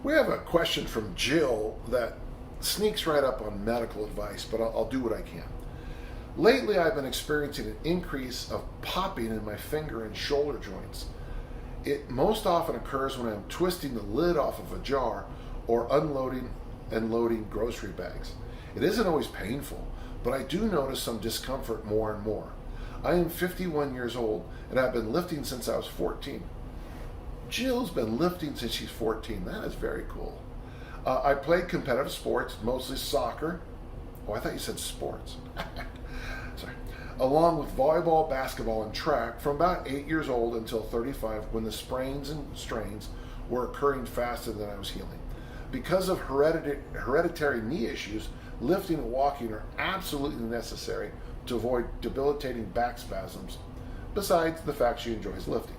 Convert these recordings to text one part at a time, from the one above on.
We have a question from Jill that sneaks right up on medical advice, but I'll do what I can. Lately, I've been experiencing an increase of popping in my finger and shoulder joints. It most often occurs when I'm twisting the lid off of a jar or unloading and loading grocery bags. It isn't always painful, but I do notice some discomfort more and more. I am 51 years old and I've been lifting since I was 14. Jill's been lifting since she's 14. That is very cool. I played competitive sports, mostly soccer. Oh, I thought you said sports. Sorry. Along with volleyball, basketball, and track from about 8 years old until 35, when the sprains and strains were occurring faster than I was healing. Because of hereditary knee issues, lifting and walking are absolutely necessary to avoid debilitating back spasms, besides the fact she enjoys lifting.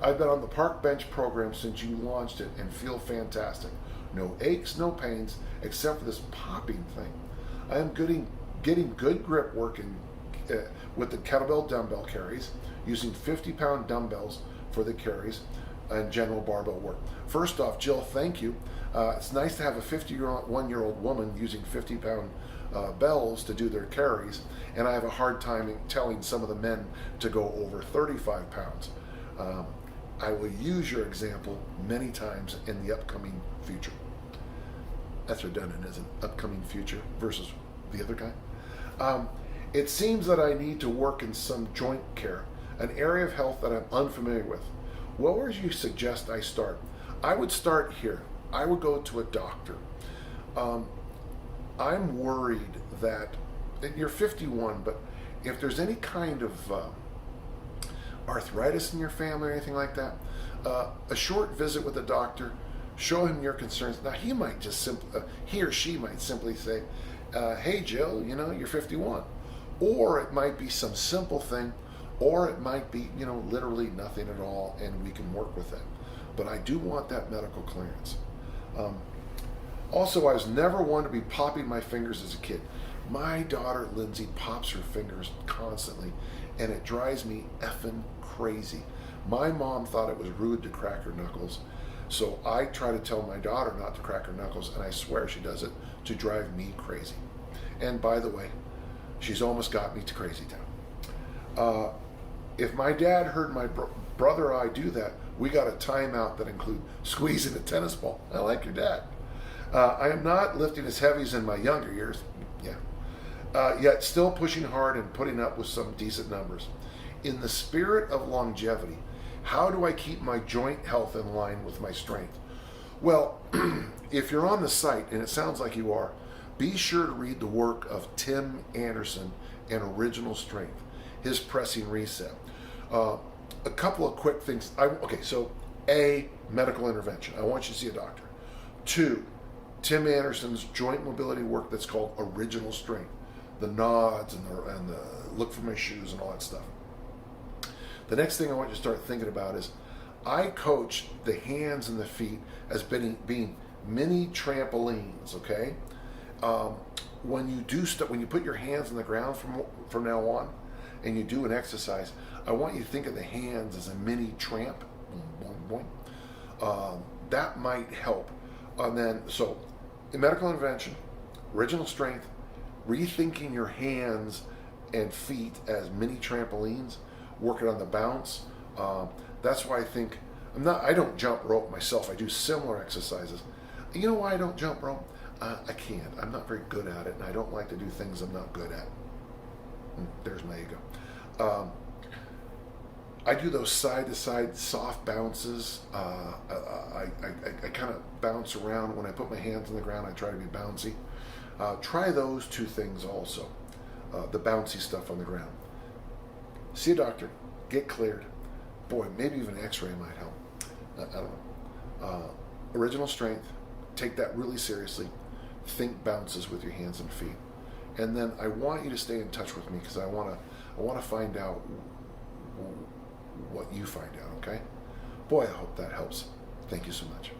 I've been on the park bench program since you launched it and feel fantastic. No aches, no pains, except for this popping thing. I am getting good grip working with the kettlebell dumbbell carries, using 50-pound dumbbells for the carries and general barbell work. First off, Jill, thank you. It's nice to have a 51-year-old woman using 50-pound bells to do their carries, and I have a hard time telling some of the men to go over 35 pounds. I will use your example many times in the upcoming future. That's redundant, isn't it? Upcoming future versus the other guy. It seems that I need to work in some joint care, an area of health that I'm unfamiliar with. Where would you suggest I start? I would start here. I would go to a doctor. I'm worried that, and you're 51, but if there's any kind of arthritis in your family or anything like that, a short visit with a doctor, show him your concerns. Now he might just he or she might simply say, hey Jill, you're 51. Or it might be some simple thing, or it might be, literally nothing at all, and we can work with that. But I do want that medical clearance. Also, I was never one to be popping my fingers as a kid. My daughter Lindsay pops her fingers constantly, and it drives me effing crazy. My mom thought it was rude to crack her knuckles, so I try to tell my daughter not to crack her knuckles, and I swear she does it to drive me crazy. And by the way, she's almost got me to crazy town. If my dad heard my brother or I do that, we got a timeout that includes squeezing a tennis ball. I like your dad. I am not lifting as heavy as in my younger years, yet still pushing hard and putting up with some decent numbers. In the spirit of longevity, how do I keep my joint health in line with my strength? Well, if you're on the site, and it sounds like you are, be sure to read the work of Tim Anderson and Original Strength, his pressing reset. A couple of quick things. So A, medical intervention. I want you to see a doctor. 2, Tim Anderson's joint mobility work that's called Original Strength. The nods and the look for my shoes and all that stuff. The next thing I want you to start thinking about is I coach the hands and the feet as being mini trampolines, okay? When you put your hands on the ground from now on and you do an exercise, I want you to think of the hands as a mini tramp. Boing, boing. That might help. And then, so in medical intervention, Original Strength, rethinking your hands and feet as mini trampolines, working on the bounce. That's why I think I don't jump rope myself. I do similar exercises. You know why I don't jump rope? I can't. I'm not very good at it, and I don't like to do things I'm not good at. There's my ego. I do those side-to-side soft bounces. I kind of bounce around. When I put my hands on the ground, I try to be bouncy. Try those 2 things also, the bouncy stuff on the ground. See a doctor, get cleared. Boy, maybe even an x-ray might help. I don't know. Original Strength, take that really seriously. Think bounces with your hands and feet. And then I want you to stay in touch with me because I want to find out what you find out, okay? Boy, I hope that helps. Thank you so much.